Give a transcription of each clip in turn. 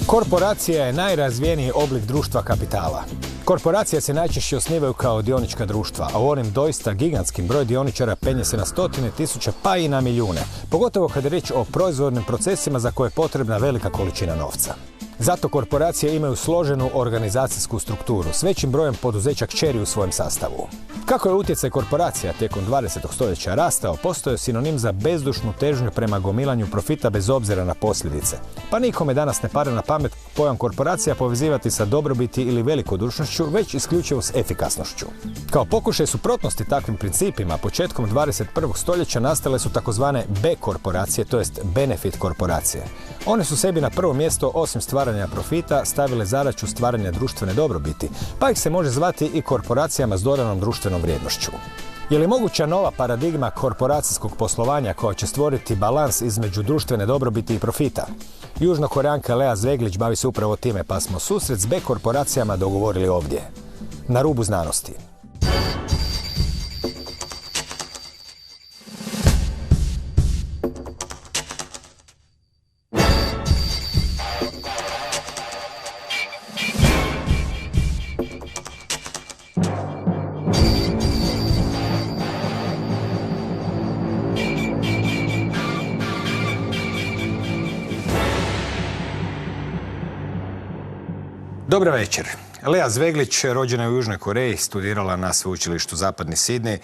Korporacija je najrazvijeniji oblik društva kapitala. Korporacije se najčešće osnivaju kao dionička društva, a u onim doista gigantskim broj dioničara penje se na stotine, tisuća pa i na milijune, pogotovo kad je riječ o proizvodnim procesima za koje je potrebna velika količina novca. Zato korporacije imaju složenu organizacijsku strukturu s većim brojem poduzeća kćeri u svojem sastavu. Kako je utjecaj korporacija tijekom 20. stoljeća rastao, postao sinonim za bezdušnu težnju prema gomilanju profita bez obzira na posljedice. Pa nikome danas ne pada na pamet pojam korporacija povezivati sa dobrobiti ili velikodušnošću, već isključivo s efikasnošću. Kao pokušaj suprotnosti takvim principima, početkom 21. stoljeća nastale su takozvane B-korporacije, to jest benefit korporacije. One su sebi na prvo mjesto, osim stvaranja profita, stavile zadaću stvaranja društvene dobrobiti, pa ih se može zvati i korporacijama s dodanom društvenom vrijednošću. Je li moguća nova paradigma korporacijskog poslovanja koja će stvoriti balans između društvene dobrobiti i profita? Južnokoreanka Lea Zveglić bavi se upravo time, pa smo susret s B-korporacijama dogovorili ovdje, na Rubu Znanosti. Dobar večer. Lea Zveglić rođena je u Južnoj Koreji, studirala na sveučilištu Zapadni Sidney,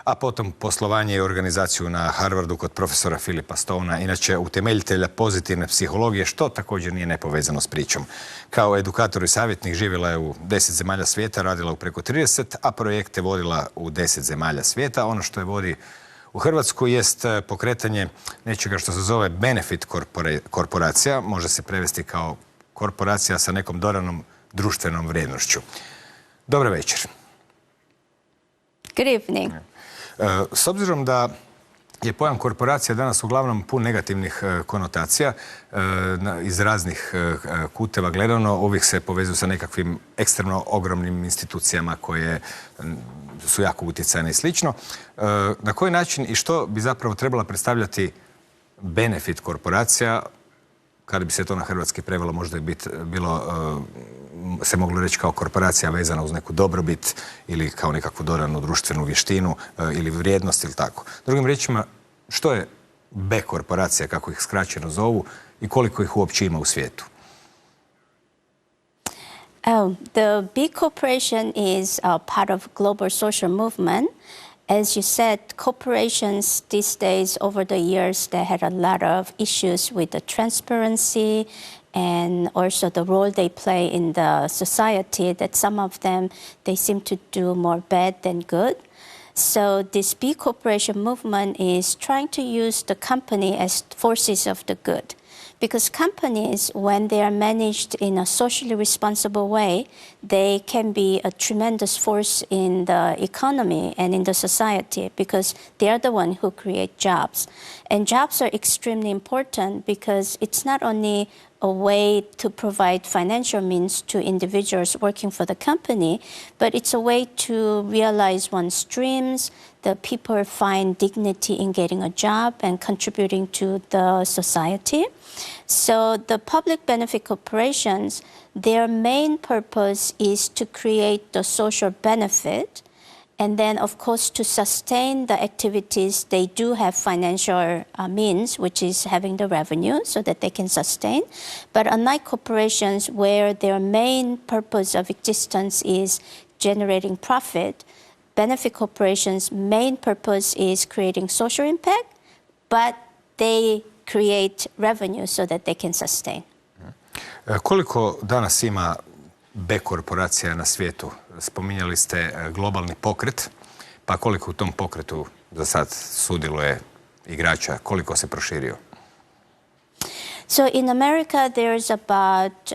a potom poslovanje i organizaciju na Harvardu kod profesora Philipa Stonea, inače utemeljitelja pozitivne psihologije, što također nije nepovezano s pričom. Kao edukator i savjetnik živjela je u 10 zemalja svijeta, radila u preko 30, a projekte vodila u 10 zemalja svijeta. Ono što je vodi u Hrvatsku jest pokretanje nečega što se zove benefit korporacija, može se prevesti kao korporacija sa nekom dodanom društvenom vrijednošću. Dobar večer. Good evening. S obzirom da je pojam korporacija danas uglavnom pun negativnih konotacija, iz raznih kuteva gledano, uvijek se povezuju sa nekakvim ekstremno ogromnim institucijama koje su jako utjecajne i slično. Na koji način i što bi zapravo trebala predstavljati benefit korporacija, kada bi se to na hrvatski prevelo, možda je bilo se moglo reći kao korporacija vezana uz neku dobrobit ili kao nekakvu dodanu društvenu vještinu ili vrijednost ili tako. Drugim riječima, što je B-korporacija, kako ih skraćeno zovu, i koliko ih uopće ima u svijetu? The B-corporation is a part of global social movement. As you said, corporations these days, over the years, they had a lot of issues with the transparency and also the role they play in the society, that some of them, they seem to do more bad than good. So this B corporation movement is trying to use the company as forces of the good. Because companies, when they are managed in a socially responsible way, they can be a tremendous force in the economy and in the society because they are the one who create jobs. And jobs are extremely important because it's not only a way to provide financial means to individuals working for the company, but it's a way to realize one's dreams, that people find dignity in getting a job and contributing to the society. So the public benefit corporations, their main purpose is to create the social benefit. And then, of course, to sustain the activities, they do have financial means, which is having the revenue so that they can sustain. But unlike corporations where their main purpose of existence is generating profit, benefit corporations' main purpose is creating social impact, but they create revenue so that they can sustain. Koliko danas ima B-korporacija na svijetu? Spominjali ste globalni pokret, pa koliko u tom pokretu za sad sudjeluje igrača, koliko se proširio? So in America there's about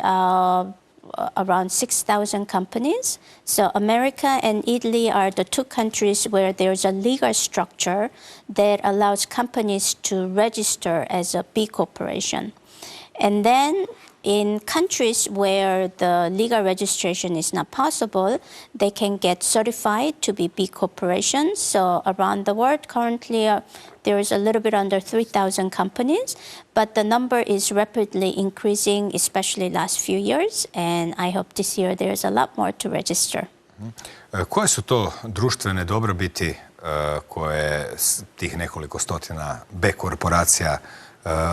around 6,000 companies. So America and Italy are the two countries where there's a legal structure that allows companies to register as a B corporation. And then in countries where the legal registration is not possible, they can get certified to be B corporations. So around the world, currently there is a little bit under 3,000 companies, but the number is rapidly increasing, especially last few years. And I hope this year there's a lot more to register. Koje su to društvene dobrobiti koje tih nekoliko stotina B-korporacija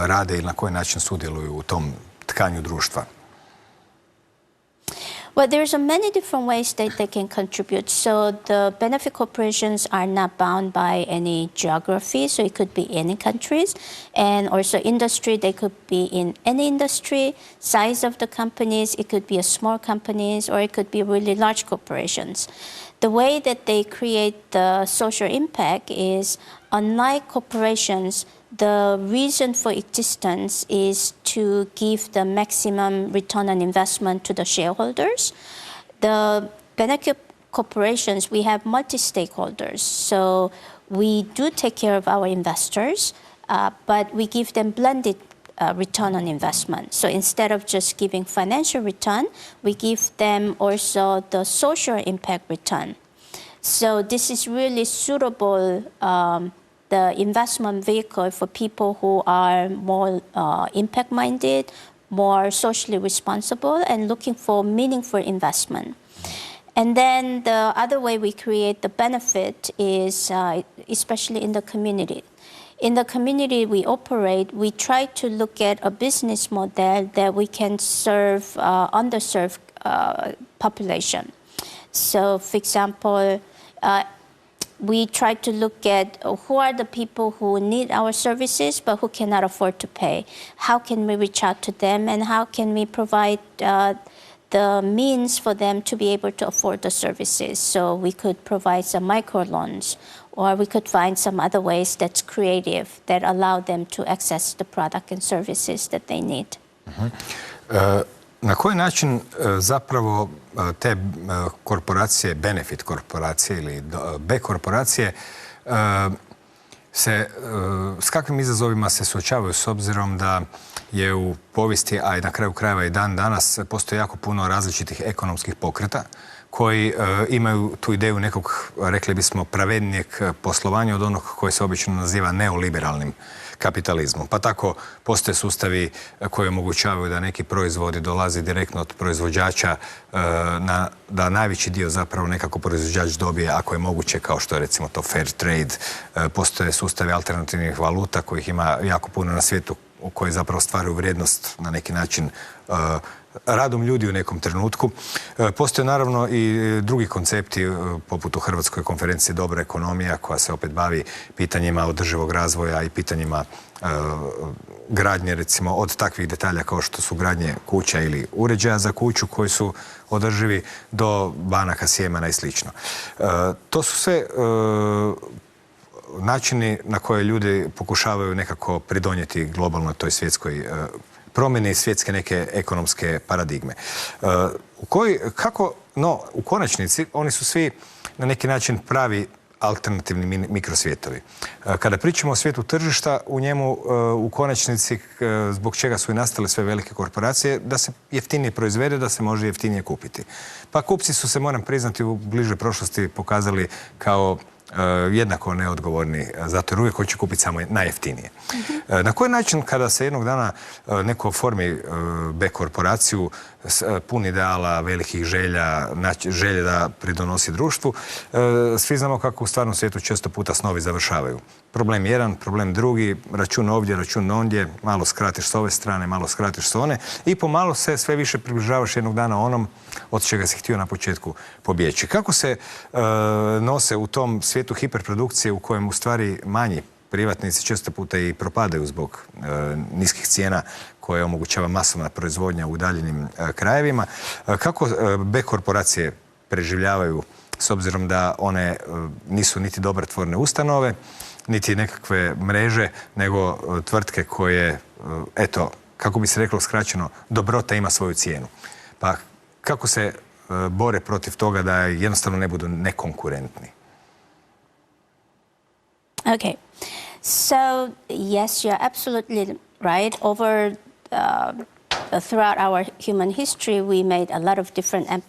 rade ili na koji način sudjeluju u tom tkanju društva? Well, there's many different ways that they can contribute. So the benefit corporations are not bound by any geography, so it could be any countries. And also industry, they could be in any industry, size of the companies, it could be a small companies, or it could be really large corporations. The way that they create the social impact is, unlike corporations, the reason for existence is to give the maximum return on investment to the shareholders. The benefit corporations, we have multi-stakeholders. So we do take care of our investors, but we give them blended return on investment. So instead of just giving financial return, we give them also the social impact return. So this is really suitable the investment vehicle for people who are more impact-minded, more socially responsible, and looking for meaningful investment. And then the other way we create the benefit is especially in the community. In the community we operate, we try to look at a business model that we can serve underserved population. So, for example, we try to look at who are the people who need our services but who cannot afford to pay. How can we reach out to them, and how can we provide the means for them to be able to afford the services? So we could provide some microloans, or we could find some other ways that's creative that allow them to access the product and services that they need. Na koji način zapravo te korporacije, benefit korporacije ili B-korporacije, s kakvim izazovima se suočavaju, s obzirom da je u povijesti, a i na kraju krajeva i dan danas, postoji jako puno različitih ekonomskih pokreta koji imaju tu ideju nekog, rekli bismo, pravednijeg poslovanja od onog koji se obično naziva neoliberalnim kapitalizmom. Pa tako postoje sustavi koji omogućavaju da neki proizvodi dolaze direktno od proizvođača, da najveći dio zapravo nekako proizvođač dobije, ako je moguće, kao što je recimo to fair trade. Postoje sustavi alternativnih valuta kojih ima jako puno na svijetu, koji zapravo stvaraju vrijednost na neki način radom ljudi u nekom trenutku. Postoje naravno i drugi koncepti, poput u Hrvatskoj konferenciji Dobra ekonomija, koja se opet bavi pitanjima održivog razvoja i pitanjima gradnje, recimo, od takvih detalja kao što su gradnje kuća ili uređaja za kuću koji su održivi, do banaka, sjemena i sl. To su sve načini na koje ljudi pokušavaju nekako pridonijeti globalnoj toj svjetskoj promjeni, svjetske neke ekonomske paradigme. U konačnici oni su svi na neki način pravi alternativni mikrosvjetovi. Kada pričamo o svijetu tržišta, u njemu u konačnici, zbog čega su i nastale sve velike korporacije, da se jeftinije proizvede, da se može jeftinije kupiti. Pa kupci su se, moram priznati, u bližoj prošlosti pokazali kao jednako neodgovorni, zato jer uvijek hoće kupiti samo najjeftinije. Na koji način, kada se jednog dana neko oformi B-korporaciju, pun ideala, velikih želje da pridonosi društvu, svi znamo kako u stvarnom svijetu često puta snovi završavaju. Problem jedan, problem drugi, račun ovdje, račun ondje, malo skratiš s ove strane, malo skratiš s one i pomalo se sve više približavaš jednog dana onom od čega si htio na početku pobjeći. Kako se nose u tom svijetu hiperprodukcije u kojem u stvari manji privatnici često puta i propadaju zbog niskih cijena koje omogućava masovna proizvodnja u udaljenim krajevima? Kako B-korporacije preživljavaju, s obzirom da one nisu niti dobrotvorne ustanove, niti nekakve mreže, nego tvrtke koje, eto, kako bi se reklo skraćeno, dobrota ima svoju cijenu. Pa kako se bore protiv toga da jednostavno ne budu nekonkurentni? Okay. So, yes, you're absolutely right. Over throughout our human history, we made a lot of different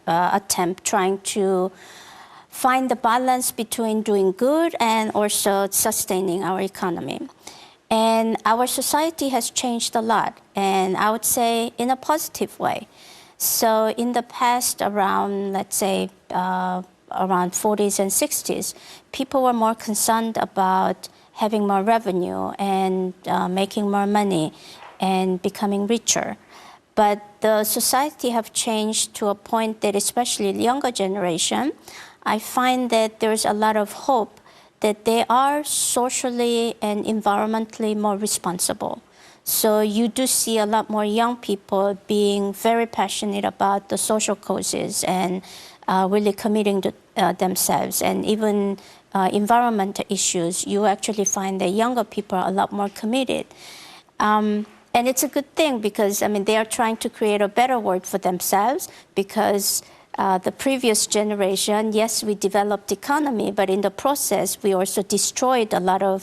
attempts trying to find the balance between doing good and also sustaining our economy. And our society has changed a lot, and I would say in a positive way. So in the past, around, let's say, around 40s and 60s, people were more concerned about having more revenue and making more money and becoming richer. But the society have changed to a point that, especially the younger generation, I find that there's a lot of hope that they are socially and environmentally more responsible. So you do see a lot more young people being very passionate about the social causes and really committing to themselves. And even environmental issues, you actually find that younger people are a lot more committed. And it's a good thing because, I mean, they are trying to create a better world for themselves because the previous generation, yes, we developed economy, but in the process, we also destroyed a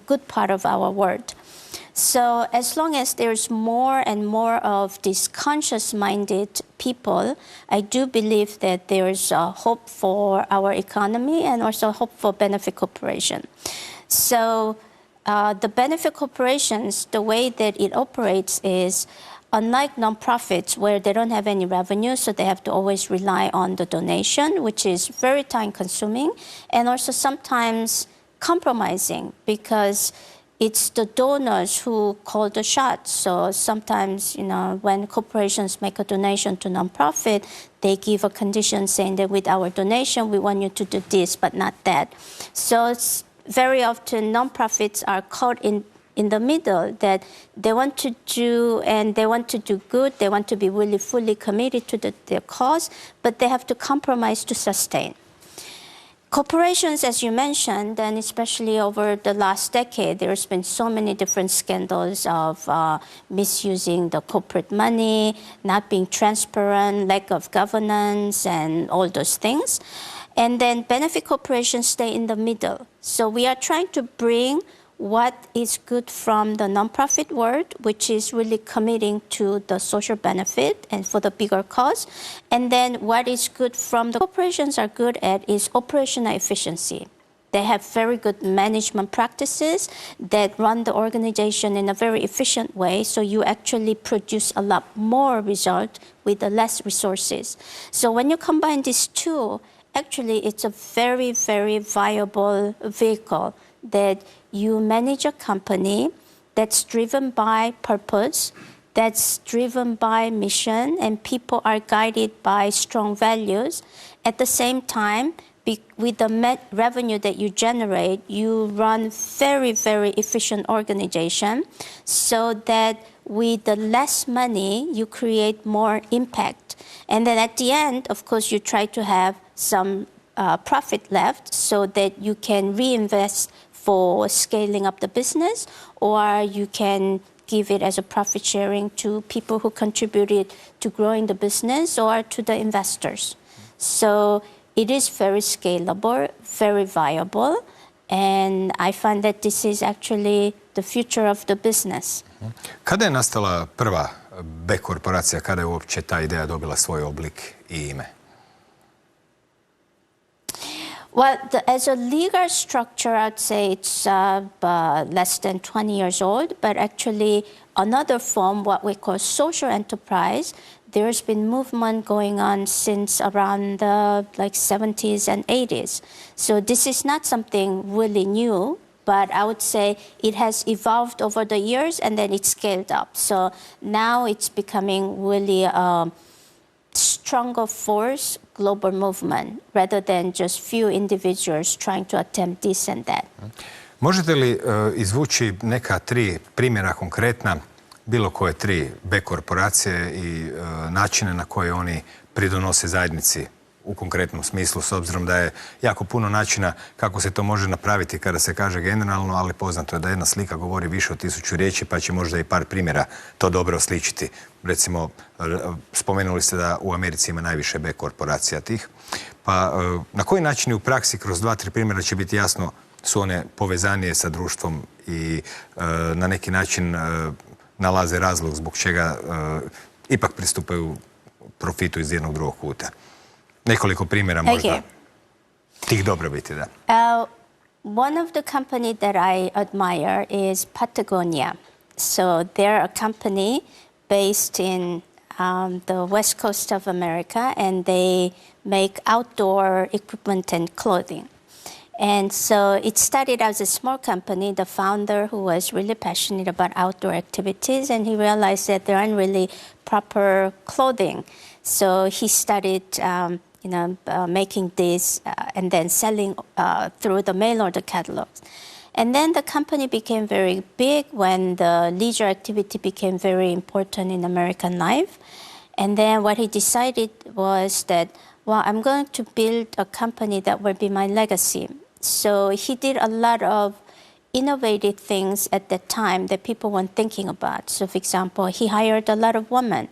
good part of our world. So as long as there's more and more of these conscious-minded people, I do believe that there's hope for our economy and also hope for benefit corporation. So the benefit corporations, the way that it operates is, unlike nonprofits where they don't have any revenue, so they have to always rely on the donation, which is very time-consuming and also sometimes compromising because it's the donors who call the shots. So sometimes, you know, when corporations make a donation to nonprofit, they give a condition saying that with our donation, we want you to do this, but not that. So it's very often nonprofits are caught in the middle that they want to do and they want to do good, they want to be really fully committed to their cause, but they have to compromise to sustain. Corporations, as you mentioned, and especially over the last decade, there's been so many different scandals of misusing the corporate money, not being transparent, lack of governance, and all those things. And then benefit corporations stay in the middle. So we are trying to bring what is good from the nonprofit world, which is really committing to the social benefit and for the bigger cause. And then what is good from the corporations are good at is operational efficiency. They have very good management practices that run the organization in a very efficient way, so you actually produce a lot more result with the less resources. So when you combine these two, actually it's a very, very viable vehicle that you manage a company that's driven by purpose, that's driven by mission, and people are guided by strong values. At the same time, with the revenue that you generate, you run very, very efficient organization so that with the less money, you create more impact. And then at the end, of course, you try to have some profit left so that you can reinvest for scaling up the business, or you can give it as a profit sharing to people who contributed to growing the business or to the investors. So it is very scalable, very viable, and I find that this is actually the future of the business. Kada je nastala prva B-korporacija, kada je uopće ta ideja dobila svoj oblik i ime? Well, as a legal structure, I'd say it's less than 20 years old, but actually another form, what we call social enterprise, there's been movement going on since around the 70s and 80s. So this is not something really new, but I would say it has evolved over the years and then it's scaled up. So now it's becoming really stronger force, global movement, rather than just few individuals trying to attempt this and that. Možete li izvući neka tri primjera konkretna, bilo koje tri B-korporacije i načine na koje oni pridonose zajednici u konkretnom smislu, s obzirom da je jako puno načina kako se to može napraviti kada se kaže generalno, ali poznato je da jedna slika govori više od 1000 riječi, pa će možda i par primjera to dobro osličiti. Recimo, spomenuli ste da u Americi ima najviše B-korporacija tih. Pa na koji način u praksi kroz 2-3 primjera će biti jasno su one povezanije sa društvom i na neki način nalaze razlog zbog čega ipak pristupaju profitu iz jednog drugog kuta. Nekoliko primjera možda tih dobrobiti, da. One of the company that I admire is Patagonia. So they're a company based in the west coast of America, and they make outdoor equipment and clothing. And so it started as a small company. The founder, who was really passionate about outdoor activities, and he realized that there aren't really proper clothing. So he started making this and then selling through the mail order catalogs. And then the company became very big when the leisure activity became very important in American life. And then what he decided was that, well, I'm going to build a company that will be my legacy. So he did a lot of innovative things at that time that people weren't thinking about. So, for example, he hired a lot of women.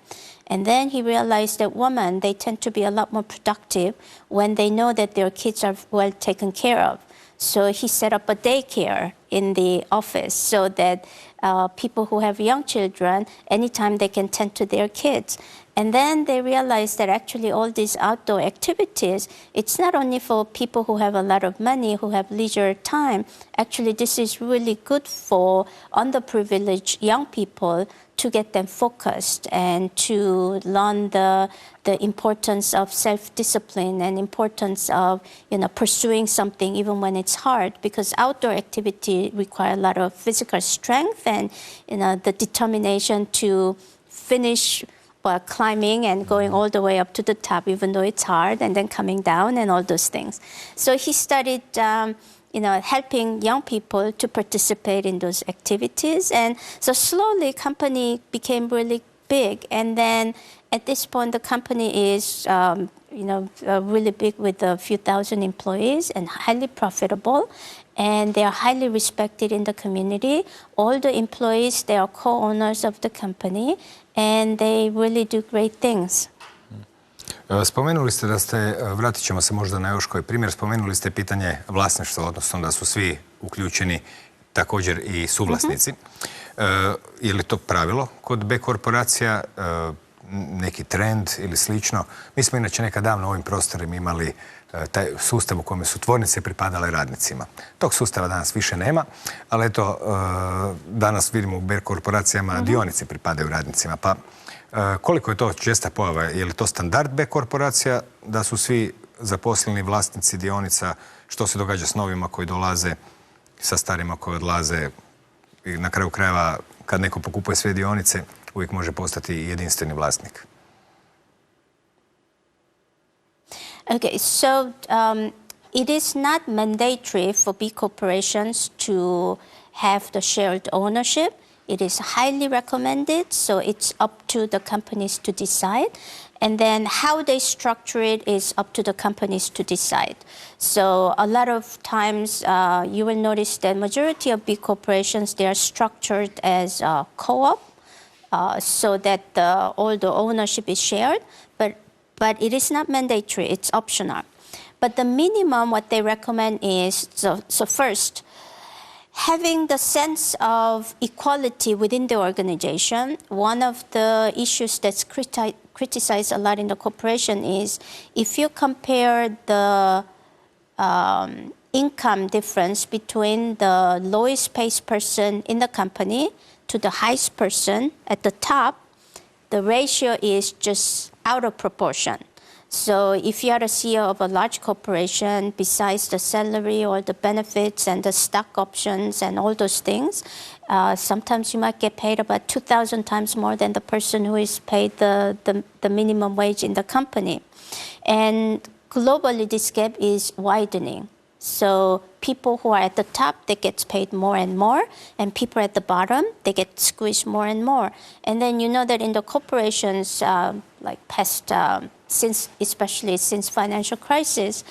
And then he realized that women, they tend to be a lot more productive when they know that their kids are well taken care of. So he set up a daycare in the office so that people who have young children, anytime they can tend to their kids. And then they realized that actually all these outdoor activities, it's not only for people who have a lot of money, who have leisure time. Actually, this is really good for underprivileged young people to get them focused and to learn the importance of self-discipline and importance of pursuing something even when it's hard, because outdoor activity require a lot of physical strength and the determination to finish climbing and going all the way up to the top, even though it's hard, and then coming down and all those things. So he started helping young people to participate in those activities. And so slowly company became really big. And then at this point, the company is really big with a few thousand employees and highly profitable. And they are highly respected in the community. All the employees, they are co-owners of the company, and they really do great things. Spomenuli ste da ste, vratit ćemo se možda na još koji primjer, spomenuli ste pitanje vlasništva, odnosno da su svi uključeni, također i suvlasnici. Je li to pravilo kod B-korporacija, neki trend ili slično? Mi smo inače nekad davno u ovim prostorima imali taj sustav u kojem su tvornice pripadale radnicima. Tog sustava danas više nema, ali eto, danas vidimo u B-korporacijama dionice pripadaju radnicima. Pa koliko je to česta pojava? Je li to standard B-korporacija da su svi zaposleni vlasnici dionica? Što se događa s novima koji dolaze, sa starima koji odlaze? I na kraju krajeva, kad neko pokupuje sve dionice, uvijek može postati jedinstveni vlasnik. Okay, so it is not mandatory for B corporations to have the shared ownership. It is highly recommended, so it's up to the companies to decide. And then how they structure it is up to the companies to decide. So a lot of times you will notice that majority of B corporations, they are structured as a co-op, so that all the ownership is shared. But it is not mandatory, it's optional. But the minimum what they recommend is, so first, having the sense of equality within the organization. One of the issues that's criticized a lot in the corporation is if you compare the income difference between the lowest paid person in the company to the highest person at the top, the ratio is just out of proportion. So if you are a CEO of a large corporation, besides the salary or the benefits and the stock options and all those things, sometimes you might get paid about 2,000 times more than the person who is paid the minimum wage in the company. And globally, this gap is widening. So people who are at the top, they get paid more and more, and people at the bottom, they get squeezed more and more. And then you know that in the corporations, especially since financial crisis,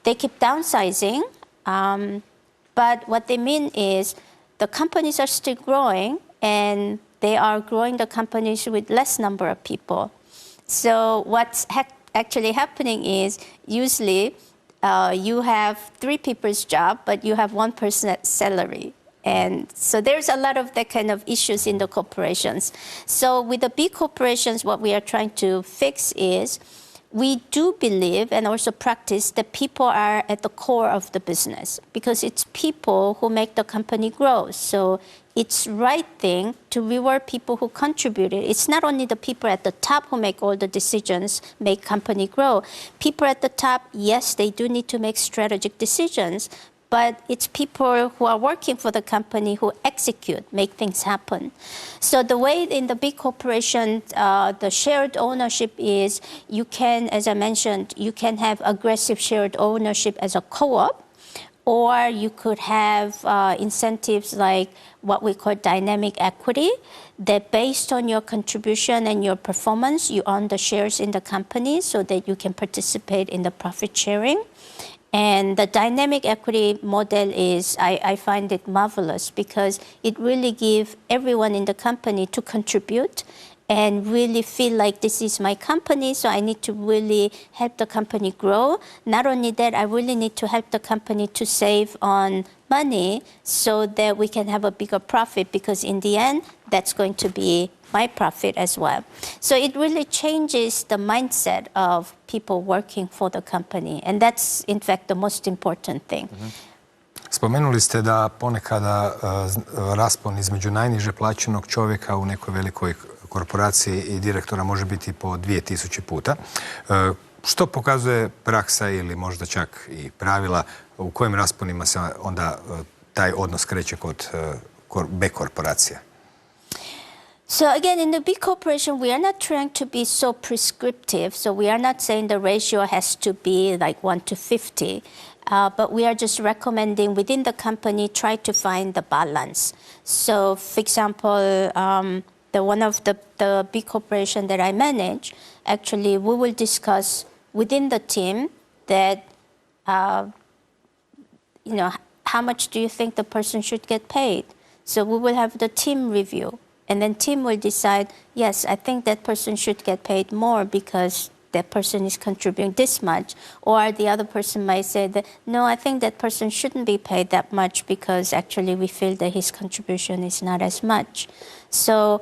they keep downsizing. But what they mean is the companies are still growing, and they are growing the companies with less number of people. So what's actually happening is usually you have 3 people's job, but you have 1 person's salary. And so there's a lot of that kind of issues in the corporations. So with the B corporations, what we are trying to fix is we do believe and also practice that people are at the core of the business because it's people who make the company grow. So it's right thing to reward people who contributed. It's not only the people at the top who make all the decisions, make company grow. People at the top, yes, they do need to make strategic decisions, but it's people who are working for the company who execute, make things happen. So the way in the big corporation, the shared ownership is you can, as I mentioned, you can have aggressive shared ownership as a co-op, or you could have incentives like what we call dynamic equity, that based on your contribution and your performance, you own the shares in the company so that you can participate in the profit sharing. And the dynamic equity model is, I find it marvelous because it really gives everyone in the company to contribute and really feel like this is my company, so I need to really help the company grow. Not only that, I really need to help the company to save on money so that we can have a bigger profit, because in the end, that's going to be my profit as well. So it really changes the mindset of people working for the company, and that's in fact the most important thing. Spomenuli ste da ponekada raspon između najniže plaćenog čovjeka u nekoj velikoj korporaciji i direktora može biti po 2000 puta. Što pokazuje praksa ili možda čak i pravila, u kojim rasponima se onda taj odnos kreće kod B-korporacija? So again, in the big corporation, we are not trying to be so prescriptive. So we are not saying the ratio has to be like 1 to 50. But we are just recommending within the company, try to find the balance. So for example, one of the big corporation that I manage, actually we will discuss within the team that, how much do you think the person should get paid? So we will have the team review. And then team will decide, yes, I think that person should get paid more because that person is contributing this much. Or the other person might say that, no, I think that person shouldn't be paid that much because actually we feel that his contribution is not as much. So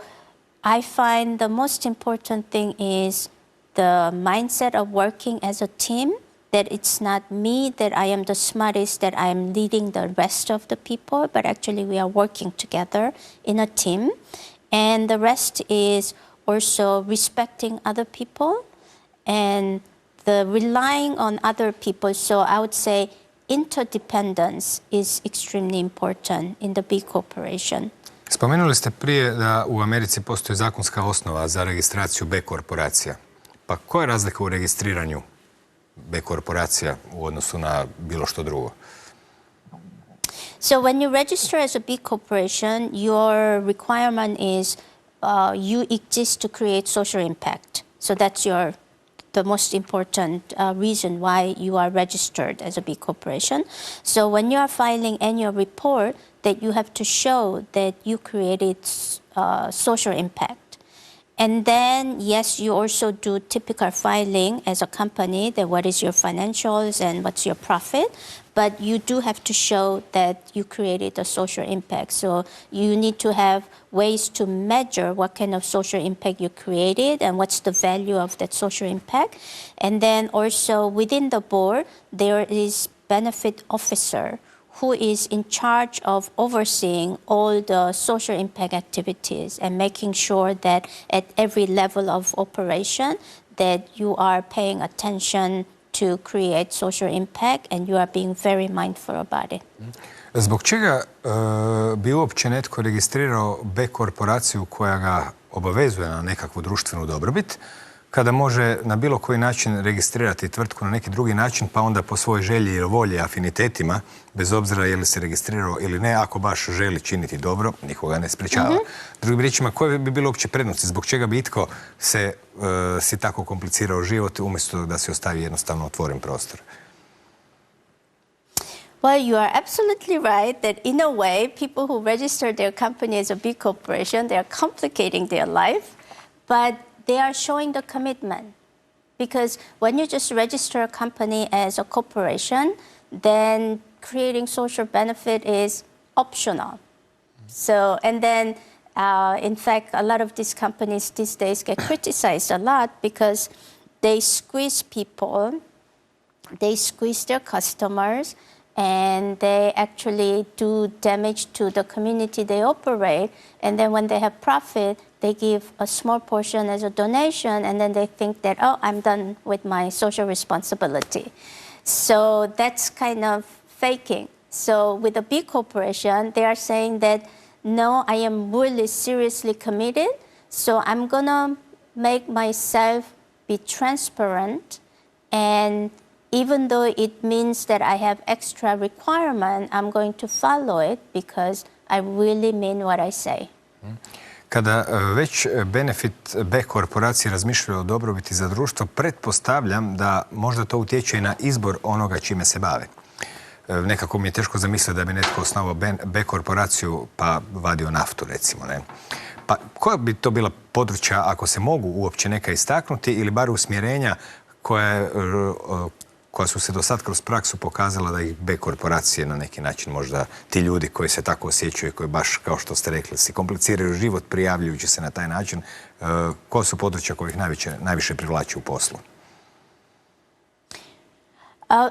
I find the most important thing is the mindset of working as a team, that it's not me, that I am the smartest, that I am leading the rest of the people, but actually we are working together in a team. And the rest is also respecting other people and the relying on other people. So I would say interdependence is extremely important in the big corporation. Spomenuli ste prije da u Americi postoji zakonska osnova za registraciju B-korporacija. Pa koja je razlika u registriranju B-korporacija u odnosu na bilo što drugo? So when you register as a B corporation, your requirement is you exist to create social impact. So that's the most important reason why you are registered as a B corporation. So when you are filing annual report, that you have to show that you created social impact. And then, yes, you also do typical filing as a company, that what is your financials and what's your profit. But you do have to show that you created a social impact. So you need to have ways to measure what kind of social impact you created and what's the value of that social impact. And then also within the board, there is benefit officer who is in charge of overseeing all the social impact activities and making sure that at every level of operation that you are paying attention to create social impact and you are being very mindful about it. Zbog čega bi uopće netko registrirao B-korporaciju koja ga obavezuje na nekakvu društvenu dobrobit, kada može na bilo koji način registrirati tvrtku na neki drugi način, pa onda po svojoj želji ili volji, afinitetima, bez obzira je li se registrirao ili ne, ako baš želi činiti dobro, nikoga ne sprečava. Drugim riječima, koje bi bilo uopće prednosti? Zbog čega bi itko si tako komplicirao život umjesto da se ostavi jednostavno otvoren prostor? Well, you are absolutely right that in a way, people who register their company as a B corporation, they are complicating their life, but they are showing the commitment. Because when you just register a company as a corporation, then creating social benefit is optional. So, and then, in fact, a lot of these companies these days get criticized a lot because they squeeze people, they squeeze their customers, and they actually do damage to the community they operate. And then when they have profit, they give a small portion as a donation, and then they think that, oh, I'm done with my social responsibility. So that's kind of faking. So with a B corporation, they are saying that, no, I am really seriously committed, so I'm gonna make myself be transparent, and even though it means that I have extra requirement, I'm going to follow it because I really mean what I say. Kada već benefit B korporacije razmišljaju o dobrobiti za društvo, pretpostavljam da možda to utječe i na izbor onoga čime se bave. Nekako mi je teško zamisliti da bi netko osnovao B korporaciju pa vadio naftu, recimo. Ne? Pa koja bi to bila područja, ako se mogu uopće neka istaknuti, ili bar usmjerenja koja su se do sad kroz praksu pokazala da ih B korporacije na neki način, možda ti ljudi koji se tako osjećaju, koji baš, kao što ste rekli, si kompliciraju život prijavljujući se na taj način, koja su područja kojih najviše privlači u poslu?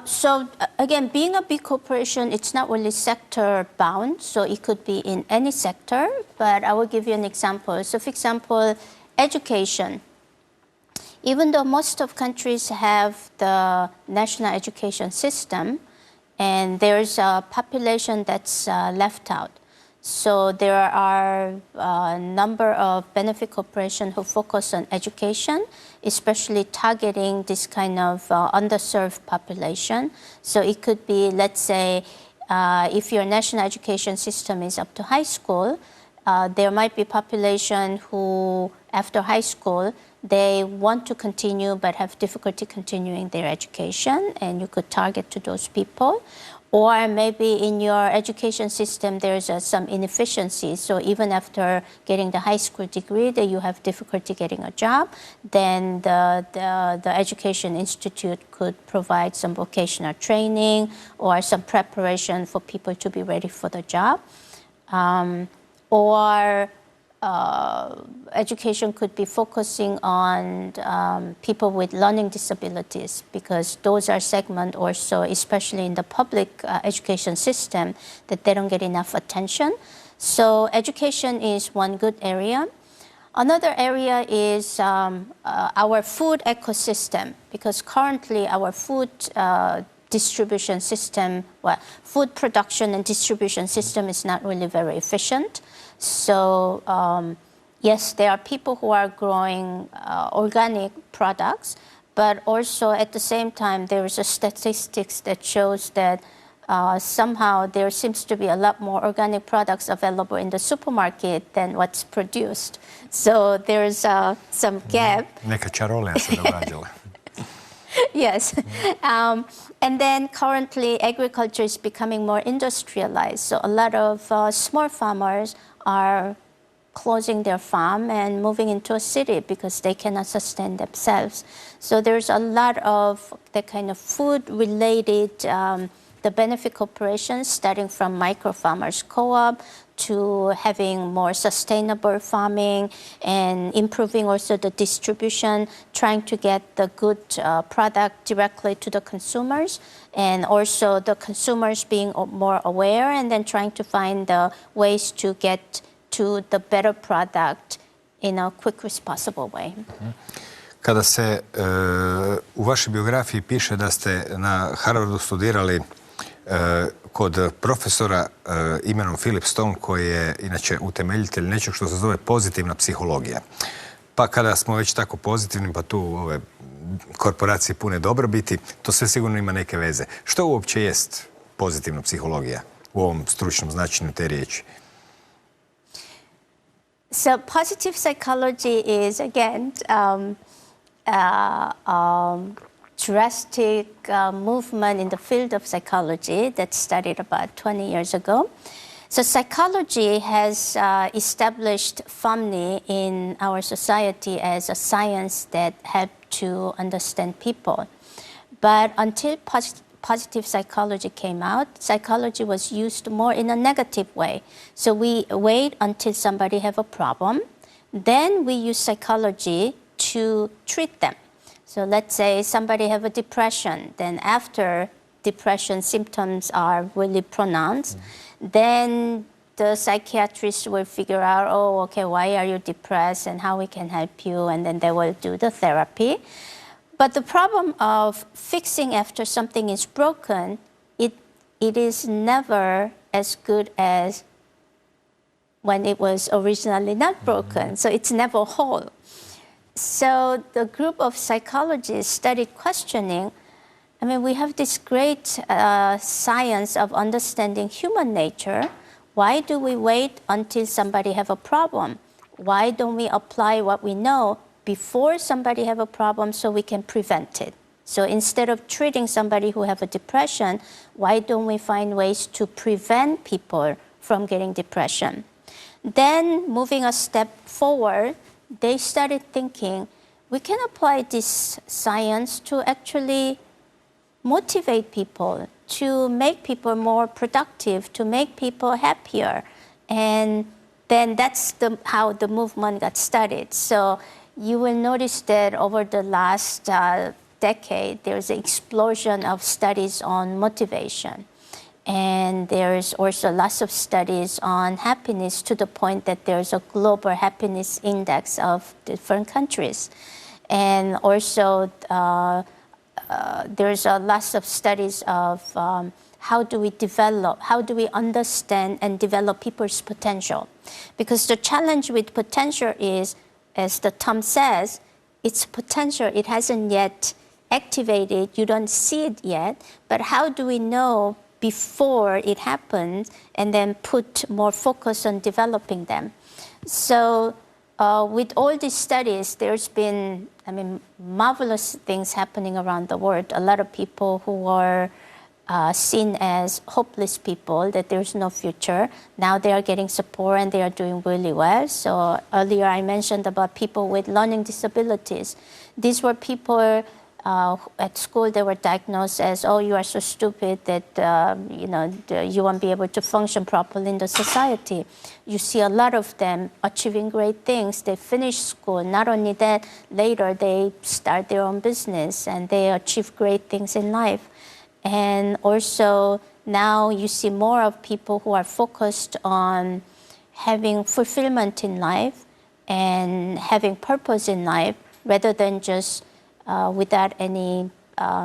So again, being a B corporation, it's not really sector bound, so it could be in any sector, but I will give you an example. So for example, education. Even though most of countries have the national education system, and there's a population that's left out. So there are a number of benefit corporations who focus on education, especially targeting this kind of underserved population. So it could be, let's say, if your national education system is up to high school, there might be population who, after high school, they want to continue but have difficulty continuing their education, and you could target to those people. Or maybe in your education system there's some inefficiency, so even after getting the high school degree that you have difficulty getting a job, then the education institute could provide some vocational training or some preparation for people to be ready for the job. Education could be focusing on people with learning disabilities, because those are segments also, especially in the public education system, that they don't get enough attention. So education is one good area. Another area is our food ecosystem, because currently our food distribution system, food production and distribution system is not really very efficient. So yes, there are people who are growing organic products, but also at the same time there is a statistics that shows that somehow there seems to be a lot more organic products available in the supermarket than what's produced. So there's some gap. Neka čarolija se događala. Yes. And then currently agriculture is becoming more industrialized. So a lot of small farmers are closing their farm and moving into a city because they cannot sustain themselves. So there's a lot of the kind of food-related the benefit corporations, starting from micro farmers co-op to having more sustainable farming and improving also the distribution, trying to get the good product directly to the consumers, and also the consumers being more aware, and then trying to find the ways to get to the better product in a quickest possible way. Kada se u vašoj biografiji piše da ste na Harvardu studirali kod profesora imenom Philip Stone, koji je inače utemeljitelj nečeg što se zove pozitivna psihologija. Pa kada smo već tako pozitivni, pa tu ove korporacije pune dobrobiti, to sve sigurno ima neke veze. Što uopće jest pozitivna psihologija u ovom stručnom značenju te riječi? So positive psychology is, again, drastic movement in the field of psychology that started about 20 years ago. So psychology has established firmly in our society as a science that helps to understand people. But until positive psychology came out, psychology was used more in a negative way. So we wait until somebody have a problem, then we use psychology to treat them. So let's say somebody have a depression, then after depression symptoms are really pronounced, then the psychiatrist will figure out, oh, okay, why are you depressed and how we can help you, and then they will do the therapy. But the problem of fixing after something is broken, it is never as good as when it was originally not broken. So it's never whole. So the group of psychologists studied questioning. I mean, we have this great science of understanding human nature. Why do we wait until somebody have a problem? Why don't we apply what we know before somebody have a problem so we can prevent it? So instead of treating somebody who have a depression, why don't we find ways to prevent people from getting depression? Then moving a step forward, they started thinking, we can apply this science to actually motivate people, to make people more productive, to make people happier. And then that's how the movement got started. So you will notice that over the last decade, there's an explosion of studies on motivation. And there's also lots of studies on happiness, to the point that there's a global happiness index of different countries. And also there's lots of studies of how do we understand and develop people's potential. Because the challenge with potential is, as the term says, it's potential. It hasn't yet activated. You don't see it yet. But how do we know before it happens and then put more focus on developing them? So with all these studies, there's been, marvelous things happening around the world. A lot of people who were seen as hopeless people, that there's no future, now they are getting support and they are doing really well. So earlier I mentioned about people with learning disabilities. These were people at school, they were diagnosed as, oh, you are so stupid that you won't be able to function properly in the society. You see a lot of them achieving great things. They finish school. Not only that, later they start their own business and they achieve great things in life. And also now you see more of people who are focused on having fulfillment in life and having purpose in life, rather than just without any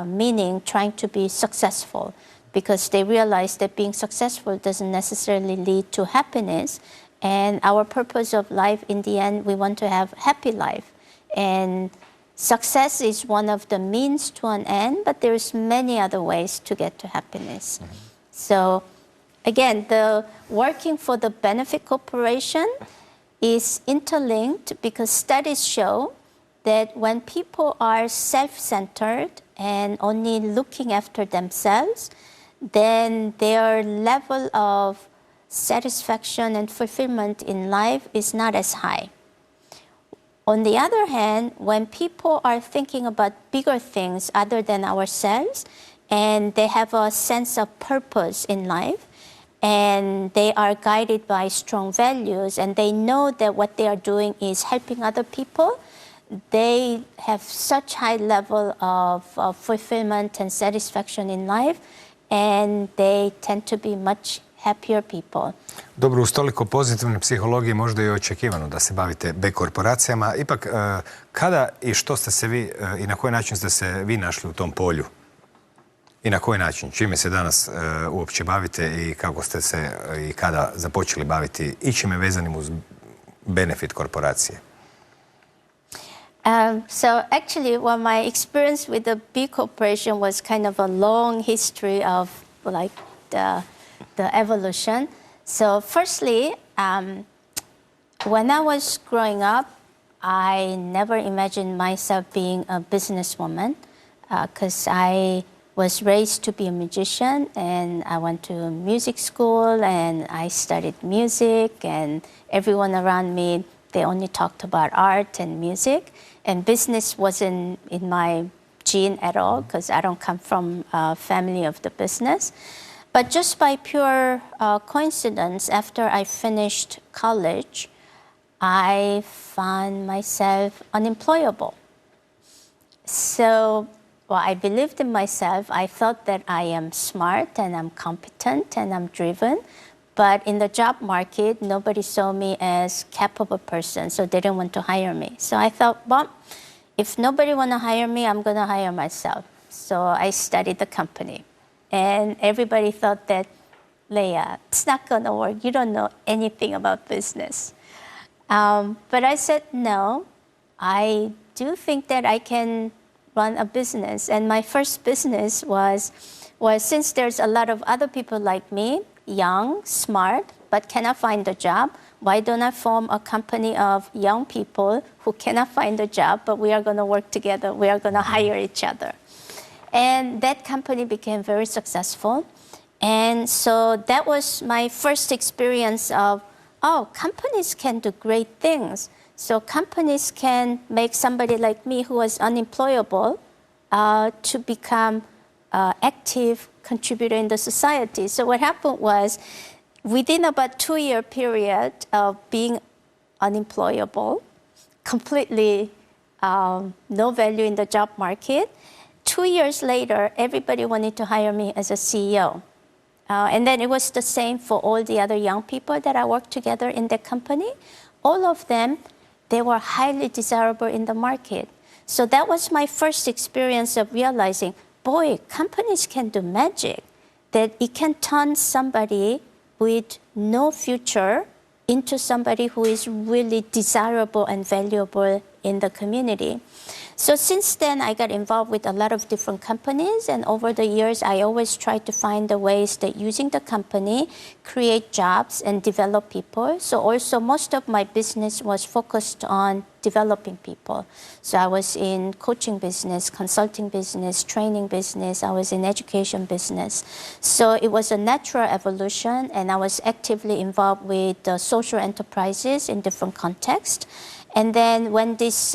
meaning trying to be successful, because they realize that being successful doesn't necessarily lead to happiness. And our purpose of life, in the end, we want to have happy life. And success is one of the means to an end, but there's many other ways to get to happiness. Mm-hmm. So again, the working for the benefit corporation is interlinked, because studies show that when people are self-centered and only looking after themselves, then their level of satisfaction and fulfillment in life is not as high. On the other hand, when people are thinking about bigger things other than ourselves, and they have a sense of purpose in life, and they are guided by strong values, and they know that what they are doing is helping other people, they have such high level of fulfillment and satisfaction in life, and they tend to be much happier people. Dobro, uz toliko pozitivne psihologije možda je očekivano da se bavite B-korporacijama. Ipak, kada i što ste se vi i na koji način ste se vi našli u tom polju? I na koji način? Čime se danas uopće bavite i kako ste se i kada započeli baviti i čime vezanim uz benefit korporacije? So actually, well, my experience with the B-corporation was kind of a long history of like the evolution. So firstly, when I was growing up, I never imagined myself being a businesswoman, because I was raised to be a musician, and I went to music school and I studied music, and everyone around me, they only talked about art and music, and business wasn't in my gene at all, because I don't come from a family of the business. But just by pure coincidence, after I finished college, I found myself unemployable. So, well, I believed in myself. I thought that I am smart and I'm competent and I'm driven. But in the job market, nobody saw me as capable person, so they didn't want to hire me. So I thought, well, if nobody want to hire me, I'm going to hire myself. So I studied the company. And everybody thought that, Leah, it's not going to work. You don't know anything about business. But I said, no, I do think that I can run a business. And my first business was since there's a lot of other people like me, young, smart, but cannot find a job, why don't I form a company of young people who cannot find a job, but we are going to work together, we are going to hire each other. And that company became very successful. And so that was my first experience of, oh, companies can do great things. So companies can make somebody like me who was unemployable to become active contributor in the society. So what happened was, within about 2-year period of being unemployable, completely no value in the job market, 2 years later, everybody wanted to hire me as a CEO. And then it was the same for all the other young people that I worked together in the company. All of them, they were highly desirable in the market. So that was my first experience of realizing, boy, companies can do magic, that it can turn somebody with no future into somebody who is really desirable and valuable in the community. So since then, I got involved with a lot of different companies, and over the years, I always tried to find the ways that using the company, create jobs and develop people. So also most of my business was focused on developing people. So I was in coaching business, consulting business, training business, I was in education business. So it was a natural evolution, and I was actively involved with social enterprises in different contexts. And then when this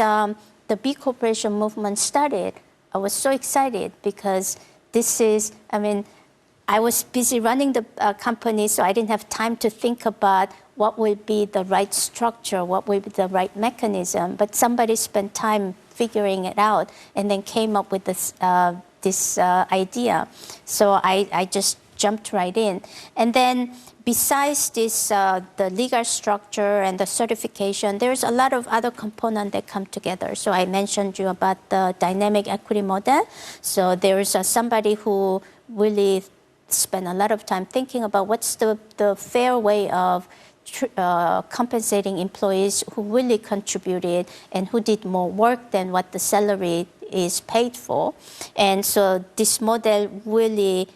the B-korporation movement started, I was so excited because this is, I was busy running the company, so I didn't have time to think about what will be the right structure, what will be the right mechanism. But somebody spent time figuring it out and then came up with this, idea. So I just jumped right in. And then besides this, the legal structure and the certification, there's a lot of other components that come together. So I mentioned you about the dynamic equity model. So there's somebody who really spent a lot of time thinking about what's the fair way of compensating employees who really contributed and who did more work than what the salary is paid for. And so this model really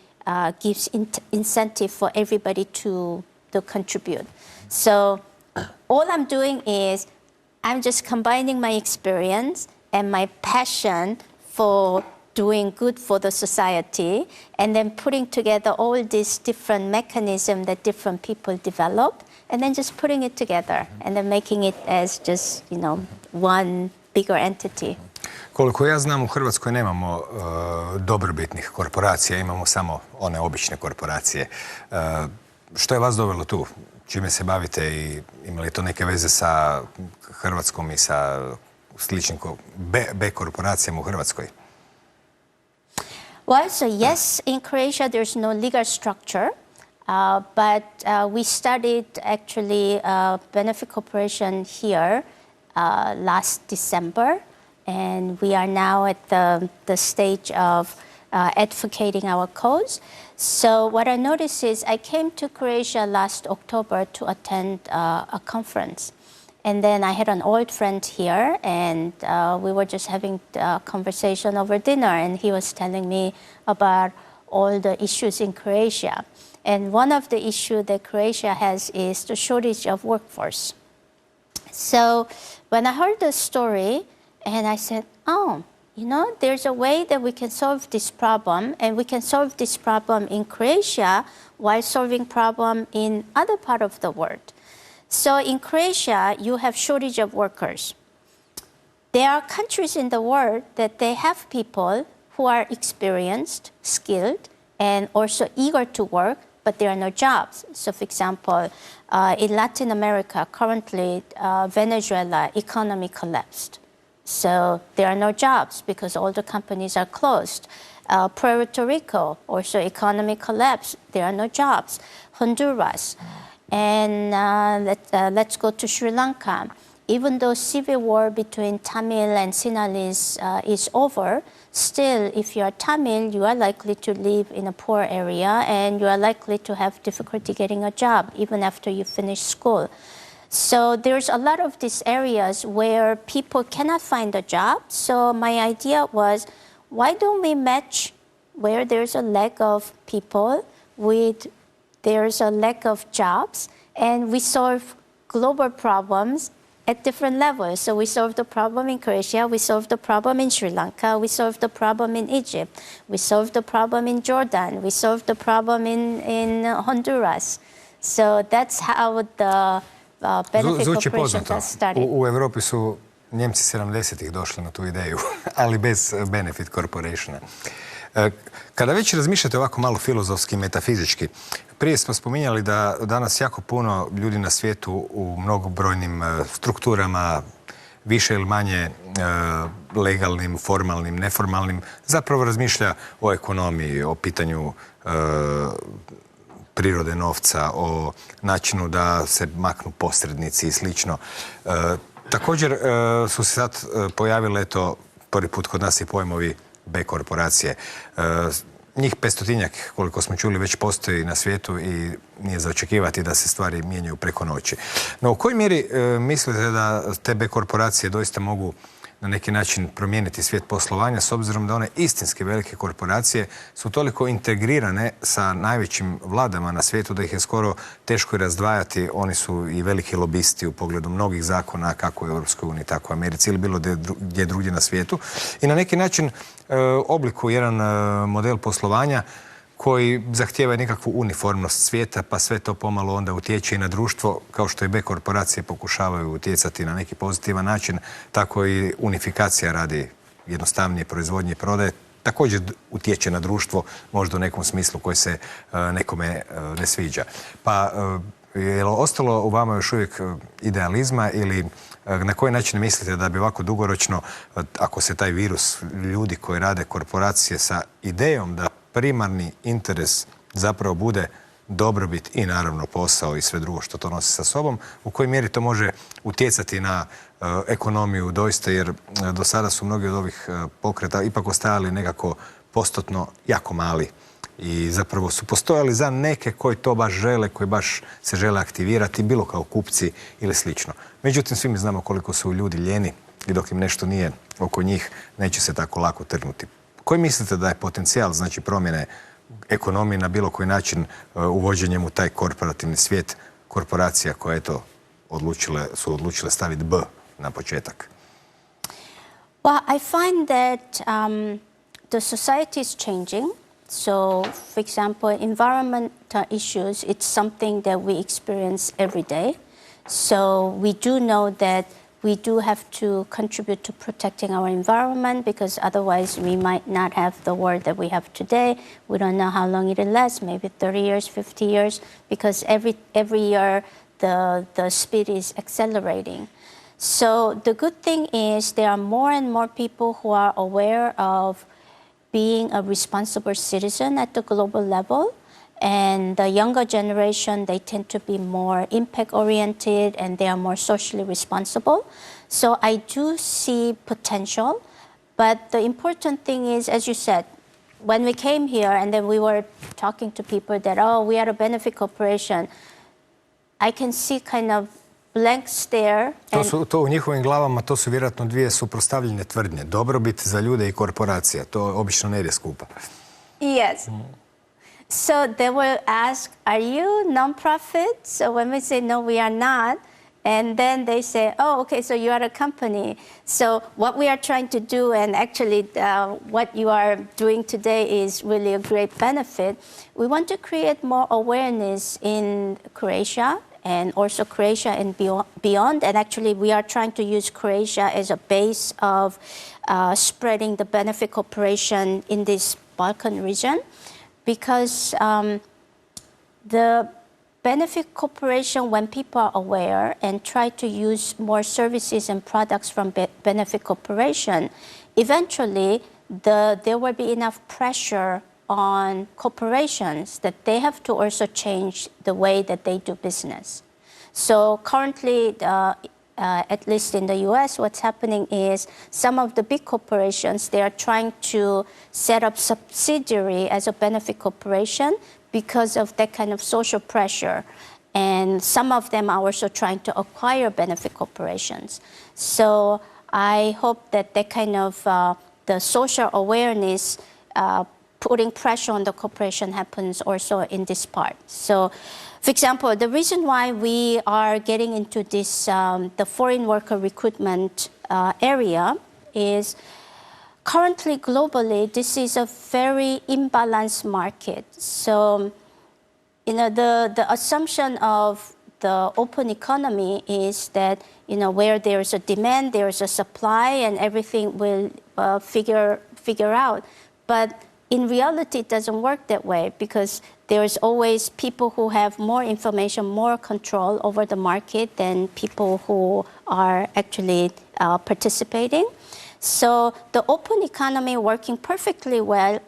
gives incentive for everybody to contribute. So all I'm doing is I'm just combining my experience and my passion for doing good for the society, and then putting together all these different mechanisms that different people develop, and then just putting it together, and then making it as just, one bigger entity. Koliko ja znam, u Hrvatskoj nemamo dobrobitnih korporacija, imamo samo one obične korporacije. Što je vas dovelo tu? Čime se bavite i ima li to neke veze sa Hrvatskom i sa sličnim B-korporacijama u Hrvatskoj? Well, so yes, in Croatia there's no legal structure, but we started actually a benefit corporation here last December. And we are now at the stage of advocating our cause. So what I noticed is I came to Croatia last October to attend a conference. And then I had an old friend here, and we were just having a conversation over dinner, and he was telling me about all the issues in Croatia. And one of the issues that Croatia has is the shortage of workforce. So when I heard the story, and I said, oh, there's a way that we can solve this problem, and we can solve this problem in Croatia while solving problem in other part of the world. So in Croatia, you have shortage of workers. there are countries in the world that they have people who are experienced, skilled, and also eager to work, but there are no jobs. So, for example, in Latin America, currently, Venezuela economy collapsed. So there are no jobs because all the companies are closed. Puerto Rico, also economy collapse. There are no jobs. Honduras. And let's go to Sri Lanka. Even though civil war between Tamil and Sinhalese is over, still, if you are Tamil, you are likely to live in a poor area and you are likely to have difficulty getting a job even after you finish school. So there's a lot of these areas where people cannot find a job. So my idea was, why don't we match where there's a lack of people with there's a lack of jobs, and we solve global problems at different levels. So we solved the problem in Croatia, we solved the problem in Sri Lanka, we solved the problem in Egypt, we solved the problem in Jordan, we solved the problem in Honduras. So that's how the benefit corporation got started. U Europi su Njemci 70-ih došli na tu ideju, ali bez benefit corporationa. Kada već razmišljate ovako malo filozofski, metafizički, prije smo spominjali da danas jako puno ljudi na svijetu u mnogobrojnim strukturama, više ili manje legalnim, formalnim, neformalnim, zapravo razmišlja o ekonomiji, o pitanju prirode novca, o načinu da se maknu posrednici i slično. Također su se sad pojavile, eto, prvi put kod nas i pojmovi B-korporacije. Njih 500-tinjak, koliko smo čuli, već postoji na svijetu i nije za očekivati da se stvari mijenjaju preko noći. No, u kojoj mjeri mislite da te B-korporacije doista mogu na neki način promijeniti svijet poslovanja, s obzirom da one istinski velike korporacije su toliko integrirane sa najvećim vladama na svijetu da ih je skoro teško i razdvajati. Oni su i veliki lobisti u pogledu mnogih zakona, kako u Europskoj uniji, tako u Americi ili bilo gdje drugdje na svijetu. I na neki način oblikuju jedan model poslovanja koji zahtijeva nekakvu uniformnost svijeta, pa sve to pomalo onda utječe i na društvo, kao što i B-korporacije pokušavaju utjecati na neki pozitivan način, tako i unifikacija radi jednostavnije proizvodnje i prodaje, također utječe na društvo, možda u nekom smislu koji se nekome ne sviđa. Pa je li ostalo u vama još uvijek idealizma ili na koji način mislite da bi ovako dugoročno, ako se taj virus ljudi koji rade korporacije sa idejom da primarni interes zapravo bude dobrobit i naravno posao i sve drugo što to nosi sa sobom, u kojoj mjeri to može utjecati na ekonomiju doista, jer do sada su mnogi od ovih pokreta ipak ostajali nekako postotno jako mali i zapravo su postojali za neke koji to baš žele, koji baš se žele aktivirati, bilo kao kupci ili slično. Međutim, svi mi znamo koliko su ljudi ljeni i dok im nešto nije oko njih, neće se tako lako trgnuti. Koji mislite da je potencijal, znači, promjene ekonomije na bilo koji način uvođenjem u taj korporativni svijet korporacija koje su odlučile staviti B na početak? Well, I find that the society is changing. So, for example, environmental issues, it's something that we experience every day. So we do know that we do have to contribute to protecting our environment because otherwise we might not have the world that we have today. We don't know how long it'll last, maybe 30 years, 50 years, because every year the speed is accelerating. So the good thing is there are more and more people who are aware of being a responsible citizen at the global level. And the younger generation, they tend to be more impact-oriented and they are more socially responsible. So I do see potential. But the important thing is, as you said, when we came here and then we were talking to people that, oh, we are a benefit corporation, I can see kind of blank stare. To u njihovim glavama, to su vjerojatno dvije suprotstavljene tvrdnje. Dobrobit za ljude i korporacija. To obično ne ide skupa. Yes. So they will ask, are you non-profit? So when we say, no, we are not, and then they say, oh, okay, so you are a company. So what we are trying to do, and actually what you are doing today is really a great benefit. We want to create more awareness in Croatia and also Croatia and beyond. And actually, we are trying to use Croatia as a base of spreading the benefit cooperation in this Balkan region, because the benefit cooperation, when people are aware and try to use more services and products from benefit cooperation, eventually there will be enough pressure on corporations that they have to also change the way that they do business. So currently, at least in the US, what's happening is some of the big corporations, they are trying to set up subsidiary as a benefit corporation because of that kind of social pressure. And some of them are also trying to acquire benefit corporations. So I hope that that kind of the social awareness putting pressure on the corporation happens also in this part. So, for example, the reason why we are getting into this, the foreign worker recruitment area is currently globally, this is a very imbalanced market. So, the assumption of the open economy is that, where there's a demand, there's a supply, and everything will figure out. But in reality, it doesn't work that way, because there's always people who have more information, more control over the market than people who are actually participating. So the open economy working perfectly well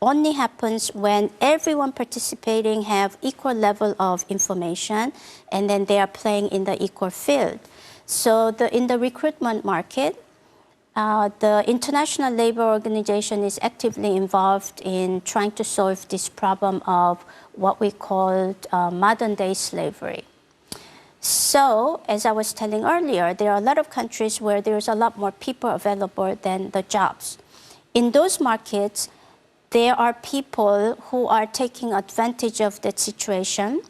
only happens when everyone participating have equal level of information, and then they are playing in the equal field. So in the recruitment market, the International Labour Organization is actively involved in trying to solve this problem of what we call modern-day slavery. So, as I was telling earlier, there are a lot of countries where there's a lot more people available than the jobs. In those markets, there are people who are taking advantage of that situation,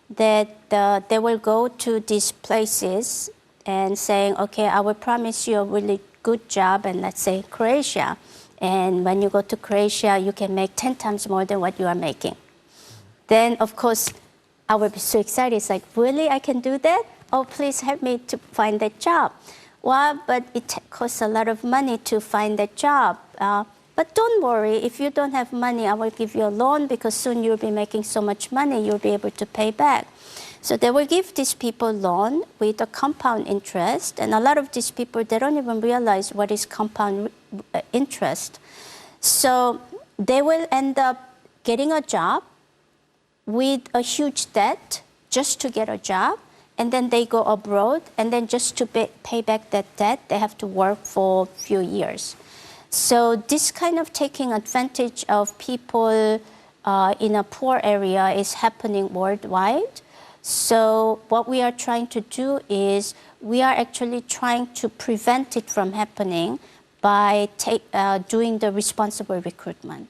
that they will go to these places and saying, okay, I will promise you a really good job in, let's say, Croatia. And when you go to Croatia, you can make 10 times more than what you are making. Then, of course, I would be so excited. It's like, really, I can do that? Oh, please help me to find that job. Well, but it costs a lot of money to find that job. But don't worry, if you don't have money, I will give you a loan, because soon you'll be making so much money, you'll be able to pay back. So they will give these people loan with a compound interest, and a lot of these people, they don't even realize what is compound interest. So they will end up getting a job with a huge debt just to get a job, and then they go abroad, and then just to pay back that debt, they have to work for a few years. So this kind of taking advantage of people in a poor area is happening worldwide. So what we are trying to do is we are actually trying to prevent it from happening by doing the responsible recruitment.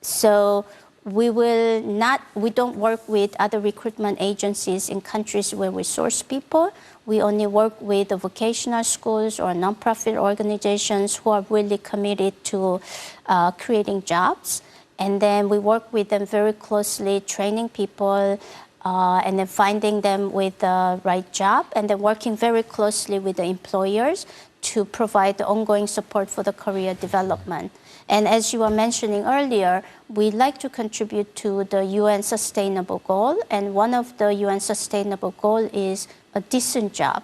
So we don't work with other recruitment agencies in countries where we source people. We only work with the vocational schools or nonprofit organizations who are really committed to creating jobs. And then we work with them very closely, training people, and then finding them with the right job, and then working very closely with the employers to provide the ongoing support for the career development. And as you were mentioning earlier, we like to contribute to the UN Sustainable Goal, and one of the UN Sustainable Goal is a decent job.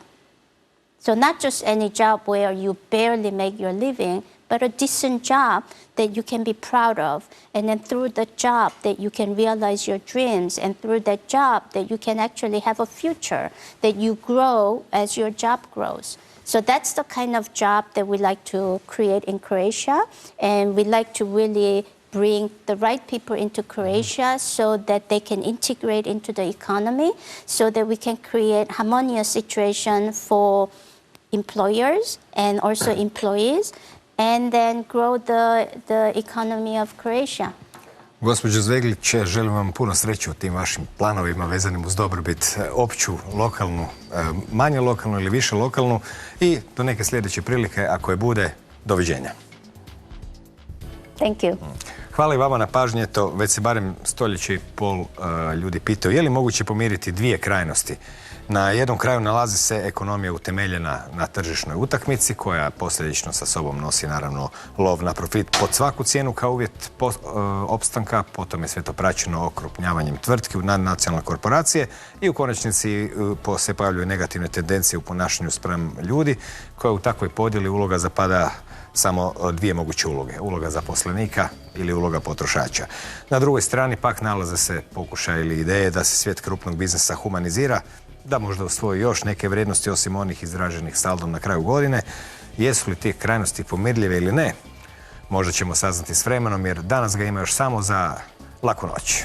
So not just any job where you barely make your living, but a decent job that you can be proud of. And then through the job that you can realize your dreams, and through that job that you can actually have a future, that you grow as your job grows. So that's the kind of job that we like to create in Croatia, and we like to really bring the right people into Croatia so that they can integrate into the economy, so that we can create harmonious situation for employers and also employees, and then grow the economy of Croatia. Gospođo Zveglić, želim vam puno sreće u tim vašim planovima vezanim uz dobrobit opću, lokalnu, manje lokalnu ili više lokalnu, i do neke sljedeće prilike, ako je bude, doviđenja. Thank you. Hvala i vama na pažnji. Već se barem stoljeće i pol ljudi pitaju je li moguće pomiriti dvije krajnosti. Na jednom kraju nalazi se ekonomija utemeljena na tržišnoj utakmici koja posljedično sa sobom nosi naravno lov na profit pod svaku cijenu kao uvjet opstanka, potom je sve to praćeno okrupnjavanjem tvrtki u nadnacionalne korporacije i u konačnici se pojavljuju negativne tendencije u ponašanju spram ljudi koja u takvoj podjeli uloga zapada samo dvije moguće uloge. Uloga zaposlenika ili uloga potrošača. Na drugoj strani pak nalaze se pokušaj ili ideje da se svijet krupnog biznisa humanizira, da možda usvoji još neke vrijednosti osim onih izraženih saldom na kraju godine. Jesu li te krajnosti pomirljive ili ne? Možda ćemo saznati s vremenom jer danas ga ima još samo za laku noć.